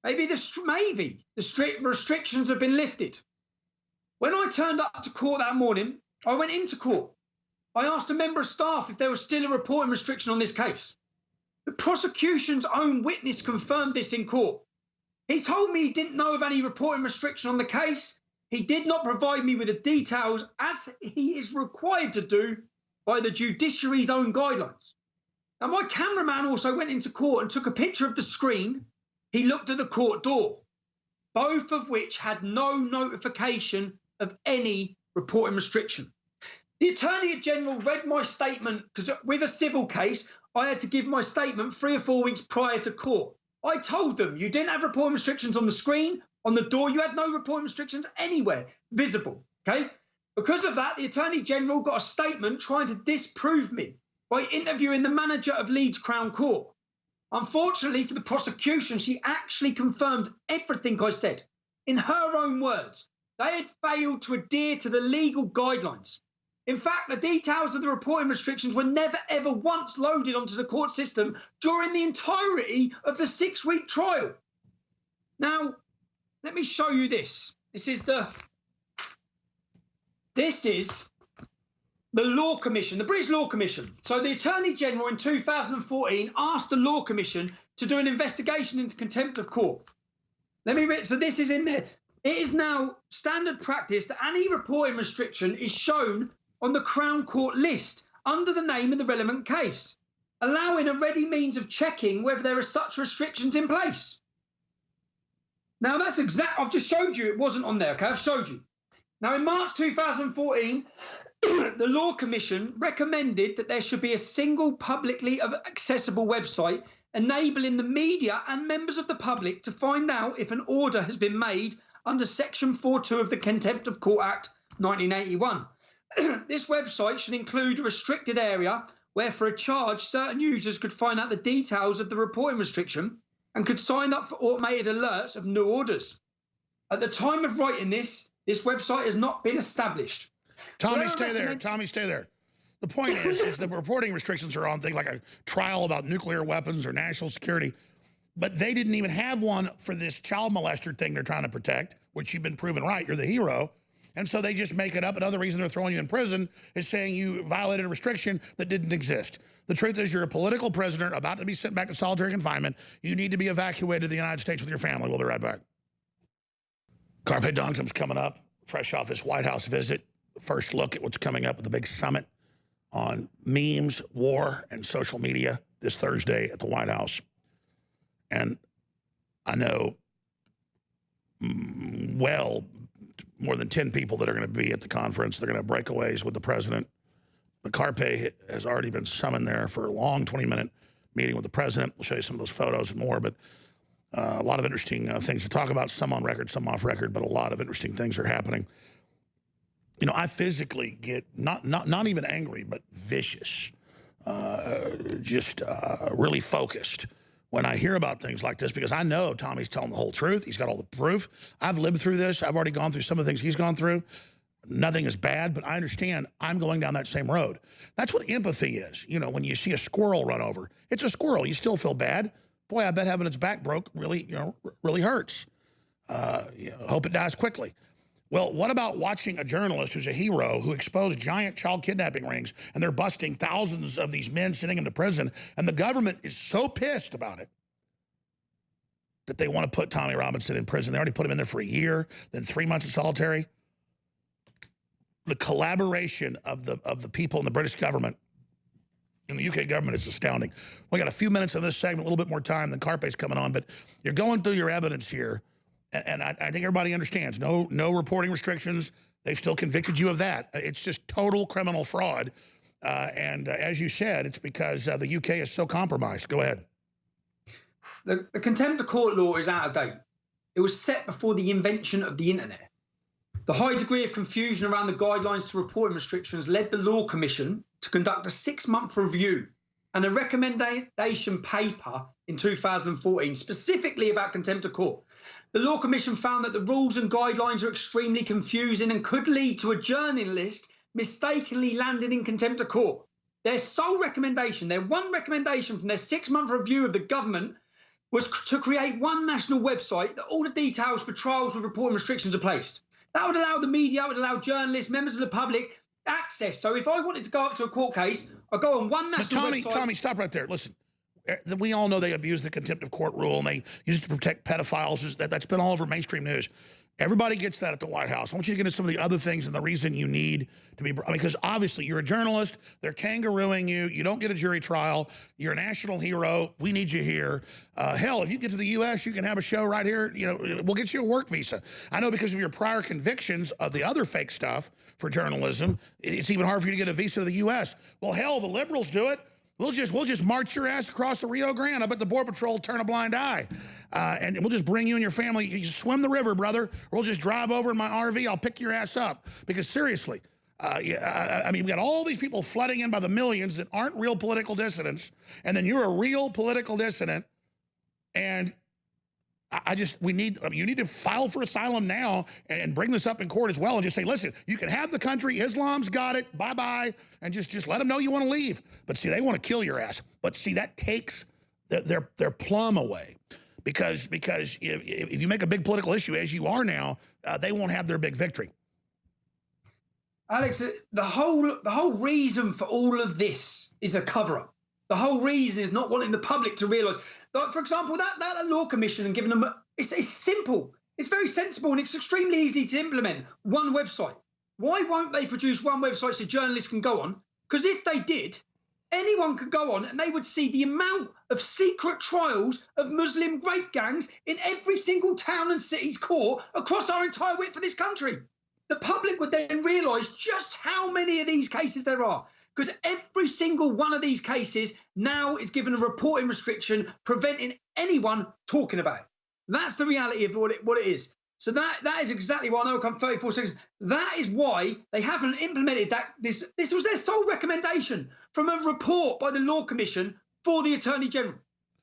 Maybe the strict restrictions have been lifted. When I turned up to court that morning, I went into court. I asked a member of staff if there was still a reporting restriction on this case. The prosecution's own witness confirmed this in court. He told me he didn't know of any reporting restriction on the case. He did not provide me with the details, as he is required to do by the judiciary's own guidelines. Now, my cameraman also went into court and took a picture of the screen. He looked at the court door, both of which had no notification of any reporting restriction. The Attorney General read my statement, because with a civil case, I had to give my statement 3 or 4 weeks prior to court. I told them you didn't have reporting restrictions on the screen, on the door. You had no reporting restrictions anywhere visible, okay? Because of that, the Attorney General got a statement trying to disprove me by interviewing the manager of Leeds Crown Court. Unfortunately for the prosecution, she actually confirmed everything I said. In her own words, they had failed to adhere to the legal guidelines. In fact, the details of the reporting restrictions were never, ever once loaded onto the court system during the entirety of the 6-week trial. Now, let me show you this. This is the Law Commission, the British Law Commission. So the Attorney General in 2014 asked the Law Commission to do an investigation into contempt of court. So this is in there. It is now standard practice that any reporting restriction is shown on the Crown Court list under the name of the relevant case, allowing a ready means of checking whether there are such restrictions in place. Now, that's I've just showed you it wasn't on there, okay? I've showed you. Now, in March 2014, the Law Commission recommended that there should be a single publicly accessible website enabling the media and members of the public to find out if an order has been made under Section 4.2 of the Contempt of Court Act 1981. This website should include a restricted area where for a charge, certain users could find out the details of the reporting restriction and could sign up for automated alerts of new orders. At the time of writing this website has not been established. Tommy, stay there. Tommy, stay there. The point is the reporting restrictions are on things like a trial about nuclear weapons or national security, but they didn't even have one for this child molester thing they're trying to protect, which you've been proven right. You're the hero. And so they just make it up. Another reason they're throwing you in prison is saying you violated a restriction that didn't exist. The truth is you're a political prisoner about to be sent back to solitary confinement. You need to be evacuated to the United States with your family. We'll be right back. Carpe Donktum's coming up, fresh off his White House visit. First look at what's coming up with the big summit on memes, war, and social media this Thursday at the White House. And I know well more than 10 people that are going to be at the conference. They're going to have breakaways with the president. The Carpe has already been summoned there for a long 20-minute meeting with the president. We'll show you some of those photos and more, but a lot of interesting things to talk about, some on record, some off record, but a lot of interesting things are happening. You know, I physically get not even angry, but vicious, just really focused when I hear about things like this, because I know Tommy's telling the whole truth. He's got all the proof. I've lived through this. I've already gone through some of the things he's gone through. Nothing is bad, but I understand I'm going down that same road. That's what empathy is. You know, when you see a squirrel run over, it's a squirrel. You still feel bad. Boy, I bet having its back broke really, really hurts. Hope it dies quickly. Well, what about watching a journalist who's a hero who exposed giant child kidnapping rings, and they're busting thousands of these men, sending them to prison, and the government is so pissed about it that they want to put Tommy Robinson in prison. They already put him in there for a year, then 3 months of solitary. The collaboration of the people in the British government and the UK government is astounding. We got a few minutes in this segment, a little bit more time than Carpe's coming on, but you're going through your evidence here. And I think everybody understands, no reporting restrictions. They've still convicted you of that. It's just total criminal fraud. And as you said, it's because the UK is so compromised. Go ahead. The contempt of court law is out of date. It was set before the invention of the internet. The high degree of confusion around the guidelines to reporting restrictions led the Law Commission to conduct a 6-month review and a recommendation paper in 2014, specifically about contempt of court. The Law Commission found that the rules and guidelines are extremely confusing and could lead to a journalist mistakenly landing in contempt of court. Their sole recommendation, their one recommendation from their 6-month review of the government was to create one national website that all the details for trials with reporting restrictions are placed. That would allow the media, would allow journalists, members of the public access. So if I wanted to go up to a court case, I go on one national website. Tommy, stop right there. Listen. We all know they abuse the contempt of court rule and they use it to protect pedophiles. That's been all over mainstream news. Everybody gets that at the White House. I want you to get into some of the other things and the reason you need to be, because obviously you're a journalist. They're kangarooing you. You don't get a jury trial. You're a national hero. We need you here. Hell, if you get to the U.S., you can have a show right here. You know, we'll get you a work visa. I know because of your prior convictions of the other fake stuff for journalism, it's even hard for you to get a visa to the U.S. Well, hell, the liberals do it. We'll just march your ass across the Rio Grande. I bet the Border Patrol will turn a blind eye. And we'll just bring you and your family. You just swim the river, brother. Or we'll just drive over in my RV. I'll pick your ass up. Because seriously, I mean, we got all these people flooding in by the millions that aren't real political dissidents. And then you're a real political dissident. And you need to file for asylum now and bring this up in court as well and just say, listen, you can have the country, Islam's got it, bye-bye, and just let them know you want to leave. But see, they want to kill your ass. But see, that takes their plum away because if you make a big political issue, as you are now, they won't have their big victory. Alex, the whole reason for all of this is a cover-up. The whole reason is not wanting the public to realise. Like, for example, that Law Commission and giving them, it's simple. It's very sensible and it's extremely easy to implement. One website. Why won't they produce one website so journalists can go on? Because if they did, anyone could go on and they would see the amount of secret trials of Muslim rape gangs in every single town and city's court across our entire width of this country. The public would then realise just how many of these cases there are. Because every single one of these cases now is given a reporting restriction preventing anyone talking about it. That's the reality of what it is. So that is exactly why I know it come 34 seconds. That is why they haven't implemented that. This was their sole recommendation from a report by the Law Commission for the Attorney General.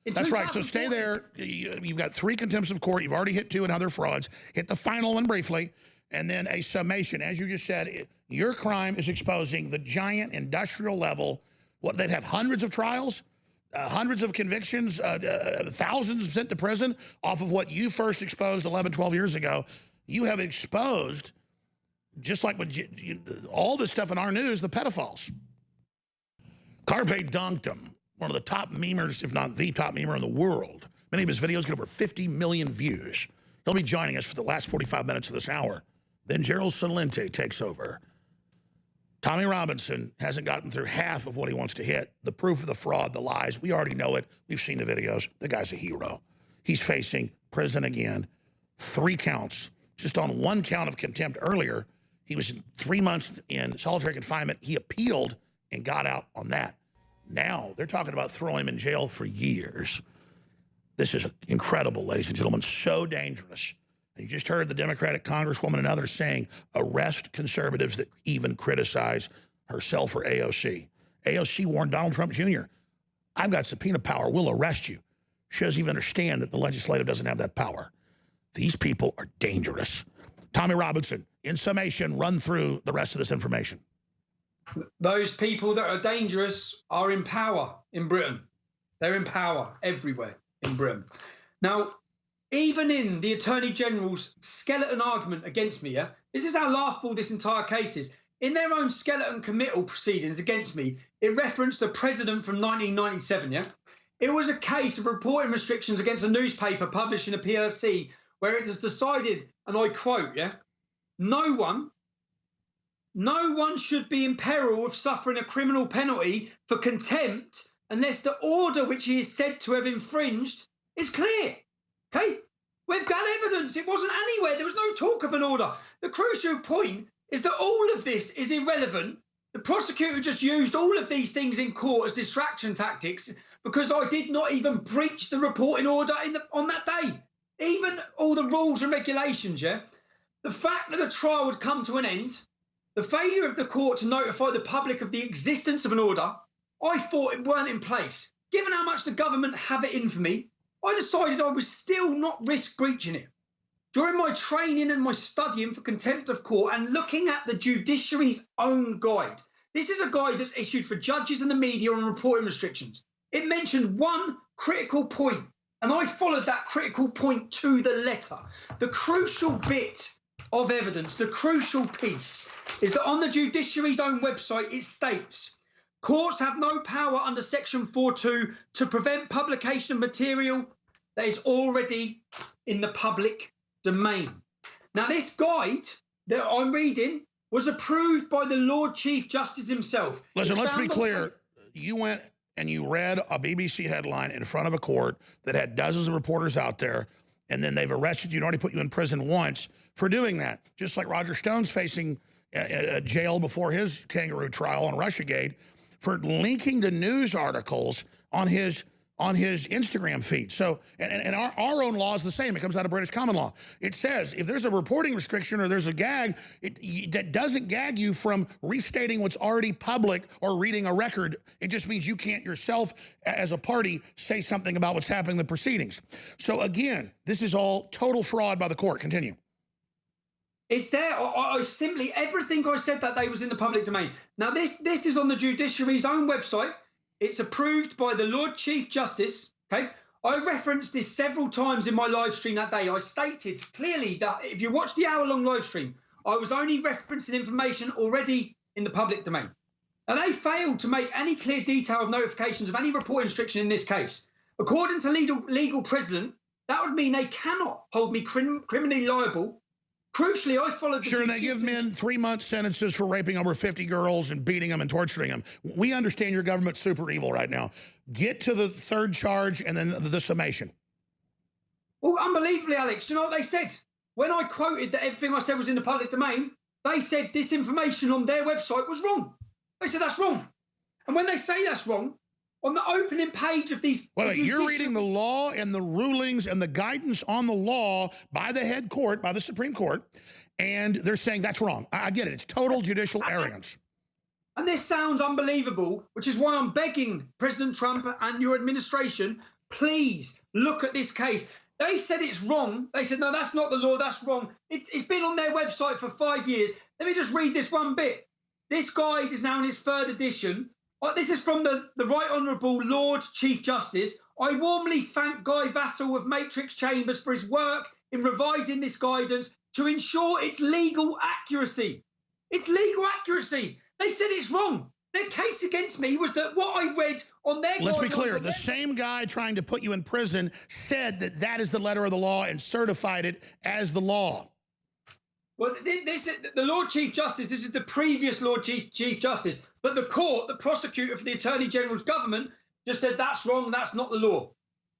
That's right. So stay there. You've got 3 contempts of court. You've already hit 2 and other frauds. Hit the final one briefly, and then a summation. As you just said, your crime is exposing the giant industrial level. What, they'd have hundreds of trials, hundreds of convictions, thousands sent to prison off of what you first exposed 11, 12 years ago. You have exposed, just like with all this stuff in our news, the pedophiles. Carpe Dunctum, one of the top memers, if not the top memer in the world. Many of his videos get over 50 million views. He'll be joining us for the last 45 minutes of this hour. Then Gerald Celente takes over. Tommy Robinson hasn't gotten through half of what he wants to hit. The proof of the fraud, the lies, we already know it. We've seen the videos. The guy's a hero. He's facing prison again. 3 counts. Just on 1 count of contempt earlier, he was 3 months in solitary confinement. He appealed and got out on that. Now they're talking about throwing him in jail for years. This is incredible, ladies and gentlemen, so dangerous. And you just heard the Democratic Congresswoman and others saying, arrest conservatives that even criticize herself or AOC. AOC warned Donald Trump Jr., I've got subpoena power, we'll arrest you. She doesn't even understand that the legislative doesn't have that power. These people are dangerous. Tommy Robinson, in summation, run through the rest of this information. Those people that are dangerous are in power in Britain. They're in power everywhere in Britain. Now, even in the Attorney General's skeleton argument against me, this is how laughable this entire case is. In their own skeleton committal proceedings against me, it referenced a president from 1997, It was a case of reporting restrictions against a newspaper published in a PLC where it has decided, and I quote, no one should be in peril of suffering a criminal penalty for contempt unless the order which he is said to have infringed is clear. Okay? We've got evidence. It wasn't anywhere. There was no talk of an order. The crucial point is that all of this is irrelevant. The prosecutor just used all of these things in court as distraction tactics because I did not even breach the reporting order on that day. Even all the rules and regulations, The fact that the trial would come to an end, the failure of the court to notify the public of the existence of an order, I thought it weren't in place. Given how much the government have it in for me, I decided I would still not risk breaching it. During my training and my studying for contempt of court and looking at the judiciary's own guide, this is a guide that's issued for judges and the media on reporting restrictions. It mentioned 1 critical point, and I followed that critical point to the letter. The crucial bit of evidence, the crucial piece, is that on the judiciary's own website, it states, courts have no power under Section 4.2 to prevent publication of material that is already in the public domain. Now, this guide that I'm reading was approved by the Lord Chief Justice himself. Listen, let's be clear. You went and you read a BBC headline in front of a court that had dozens of reporters out there, and then they've arrested you and already put you in prison once for doing that. Just like Roger Stone's facing a jail before his kangaroo trial on Russiagate for linking to news articles on his Instagram feed. So, and our own law is the same. It comes out of British common law. It says if there's a reporting restriction or there's a gag, that doesn't gag you from restating what's already public or reading a record. It just means you can't yourself, as a party, say something about what's happening in the proceedings. So again, this is all total fraud by the court. Continue. It's there. I simply, everything I said that day was in the public domain. Now, this is on the judiciary's own website. It's approved by the Lord Chief Justice, okay? I referenced this several times in my live stream that day. I stated clearly that if you watch the hour-long live stream, I was only referencing information already in the public domain. Now, they failed to make any clear detail of notifications of any reporting restriction in this case. According to legal precedent, that would mean they cannot hold me criminally liable. Crucially, I followed the... Sure, and they give men 3-month sentences for raping over 50 girls and beating them and torturing them. We understand your government's super evil right now. Get to the 3rd charge and then the summation. Well, unbelievably, Alex, do you know what they said? When I quoted that everything I said was in the public domain, they said this information on their website was wrong. They said that's wrong. And when they say that's wrong, on the opening page of these. Wait, you're reading the law and the rulings and the guidance on the law by the head court, by the Supreme Court, and they're saying that's wrong. I get it. It's total judicial arrogance. And this sounds unbelievable, which is why I'm begging President Trump and your administration, please look at this case. They said it's wrong. They said, no, that's not the law. That's wrong. It's been on their website for 5 years. Let me just read this one bit. This guide is now in its 3rd edition. This is from the Right Honourable Lord Chief Justice. I warmly thank Guy Vassell of Matrix Chambers for his work in revising this guidance to ensure its legal accuracy. It's legal accuracy. They said it's wrong. Their case against me was that what I read on their... Let's be clear. The same guy trying to put you in prison said that that is the letter of the law and certified it as the law. Well, this is the Lord Chief Justice. This is the previous Lord Chief Justice. But the court, the prosecutor for the Attorney General's government, just said that's wrong. That's not the law.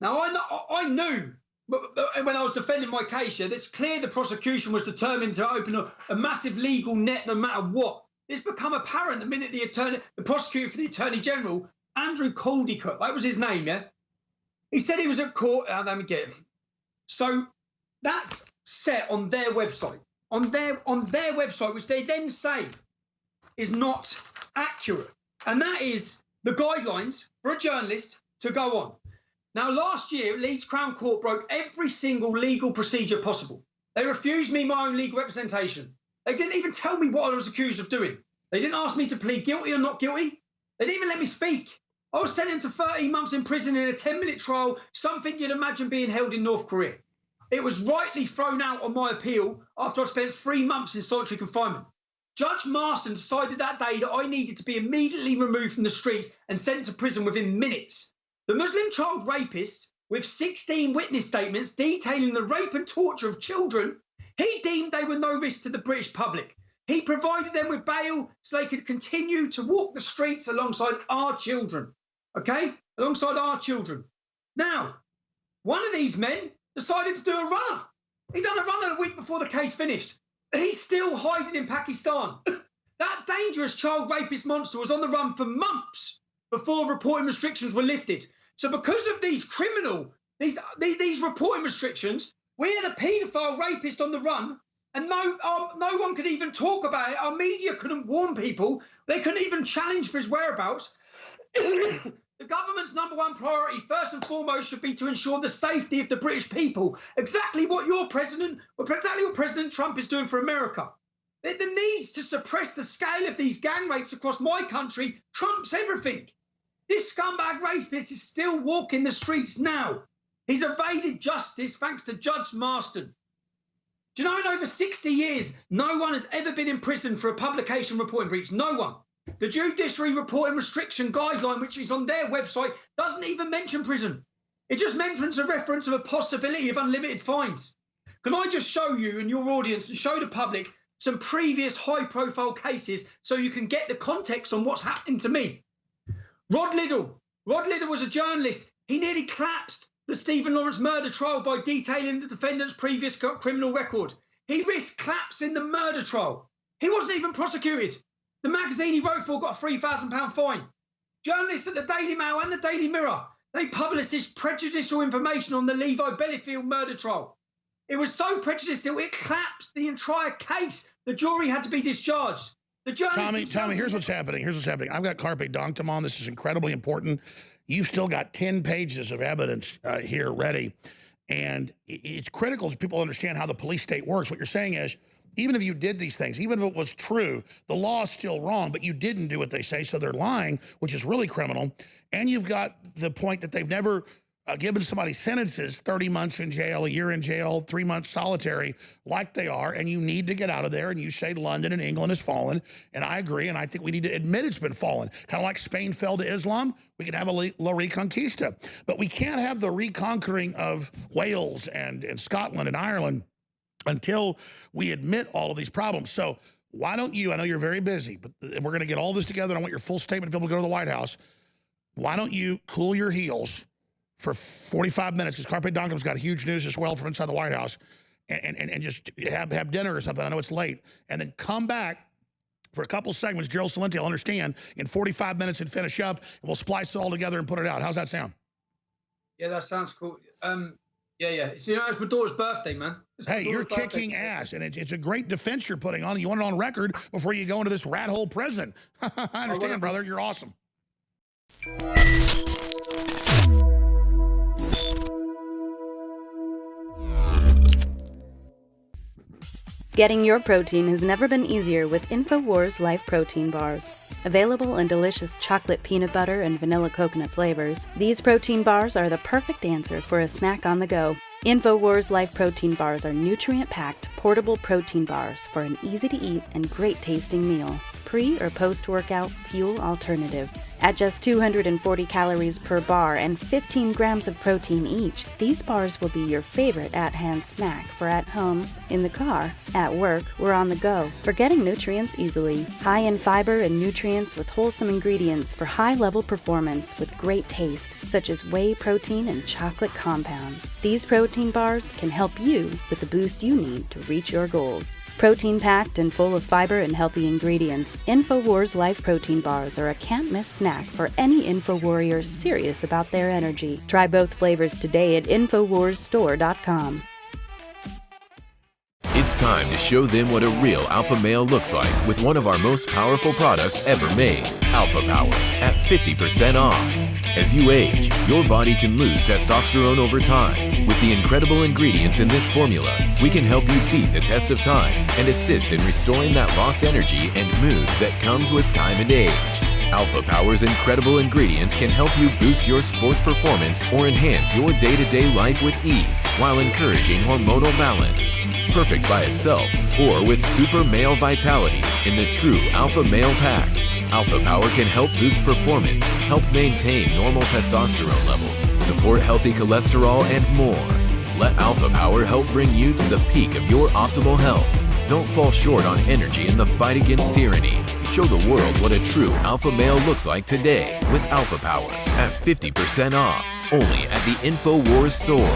Now, I knew when I was defending my case, it's clear the prosecution was determined to open a massive legal net no matter what. It's become apparent the minute the prosecutor for the Attorney General, Andrew Caldicott, that was his name, yeah? He said he was at court. Let me get him. So that's set on their website. On their website, which they then say is not accurate. And that is the guidelines for a journalist to go on. Now, last year, Leeds Crown Court broke every single legal procedure possible. They refused me my own legal representation. They didn't even tell me what I was accused of doing. They didn't ask me to plead guilty or not guilty. They didn't even let me speak. I was sentenced to 13 months in prison in a 10-minute trial, something you'd imagine being held in North Korea. It was rightly thrown out on my appeal after I spent 3 months in solitary confinement. Judge Marston decided that day that I needed to be immediately removed from the streets and sent to prison within minutes. The Muslim child rapist, with 16 witness statements detailing the rape and torture of children, he deemed they were no risk to the British public. He provided them with bail so they could continue to walk the streets alongside our children. Okay? Alongside our children. Now, one of these men decided to do a runner. He done a runner a week before the case finished. He's still hiding in Pakistan. That dangerous child rapist monster was on the run for months before reporting restrictions were lifted. So because of these these reporting restrictions, we had a paedophile rapist on the run, and no one could even talk about it. Our media couldn't warn people. They couldn't even challenge for his whereabouts. The government's #1 priority, first and foremost, should be to ensure the safety of the British people. Exactly what President Trump is doing for America. The needs to suppress the scale of these gang rapes across my country trumps everything. This scumbag rapist is still walking the streets now. He's evaded justice thanks to Judge Marston. Do you know, in over 60 years, no one has ever been in prison for a publication reporting breach. No one. The Judiciary Reporting Restriction Guideline, which is on their website, doesn't even mention prison. It just mentions a reference of a possibility of unlimited fines. Can I just show you and your audience and show the public some previous high-profile cases so you can get the context on what's happening to me? Rod Liddell. Rod Liddell was a journalist. He nearly collapsed the Stephen Lawrence murder trial by detailing the defendant's previous criminal record. He risked collapsing the murder trial. He wasn't even prosecuted. The magazine he wrote for got a £3,000 fine. Journalists at the Daily Mail and the Daily Mirror, they published prejudicial information on the Levi Bellyfield murder trial. It was so prejudicial, it collapsed the entire case. The jury had to be discharged. The Tommy, here's what's happening. Here's what's happening. I've got Carpe Donctum on. This is incredibly important. You've still got 10 pages of evidence here ready. And it's critical so people understand how the police state works. What you're saying is, even if you did these things, even if it was true, the law is still wrong, but you didn't do what they say, so they're lying, which is really criminal. And you've got the point that they've never given somebody sentences, 30 months in jail, a year in jail, 3 months solitary, like they are, and you need to get out of there, and you say London and England has fallen, and I agree, and I think we need to admit it's been fallen. Kind of like Spain fell to Islam, we can have a La Reconquista. But we can't have the reconquering of Wales and Scotland and Ireland until we admit all of these problems. So why don't you, I know you're very busy, but we're going to get all this together, and I want your full statement to people to go to the White House. Why don't you cool your heels for 45 minutes, because Carpe Donctum's got huge news as well from inside the White House, and just have dinner or something. I know it's late. And then come back For a couple segments, Gerald Salenti will understand in 45 minutes and finish up, and we'll splice it all together and put it out. How's that sound? Yeah, that sounds cool. Yeah. It's, it's my daughter's birthday, man. Hey, you're kicking ass, and it's a great defense you're putting on. You want it on record before you go into this rat hole prison. I understand, brother. You're awesome. Getting your protein has never been easier with InfoWars Life Protein Bars. Available in delicious chocolate peanut butter and vanilla coconut flavors, these protein bars are the perfect answer for a snack on the go. InfoWars Life Protein Bars are nutrient-packed, portable protein bars for an easy-to-eat and great-tasting meal. Pre- or post-workout fuel alternative. At just 240 calories per bar and 15 grams of protein each, these bars will be your favorite at-hand snack for at home, in the car, at work, or on the go. For getting nutrients easily. High in fiber and nutrients with wholesome ingredients for high-level performance with great taste, such as whey protein and chocolate compounds. These protein bars can help you with the boost you need to reach your goals. Protein-packed and full of fiber and healthy ingredients, InfoWars Life Protein Bars are a can't-miss snack for any InfoWarrior serious about their energy. Try both flavors today at InfoWarsStore.com. It's time to show them what a real alpha male looks like with one of our most powerful products ever made, Alpha Power, at 50% off. As you age, your body can lose testosterone over time. With the incredible ingredients in this formula, we can help you beat the test of time and assist in restoring that lost energy and mood that comes with time and age. Alpha Power's incredible ingredients can help you boost your sports performance or enhance your day-to-day life with ease while encouraging hormonal balance. Perfect by itself or with super male vitality in the true Alpha Male Pack. Alpha Power can help boost performance, help maintain normal testosterone levels, support healthy cholesterol, and more. Let Alpha Power help bring you to the peak of your optimal health. Don't fall short on energy in the fight against tyranny. Show the world what a true alpha male looks like today with Alpha Power at 50% off, only at the InfoWars store.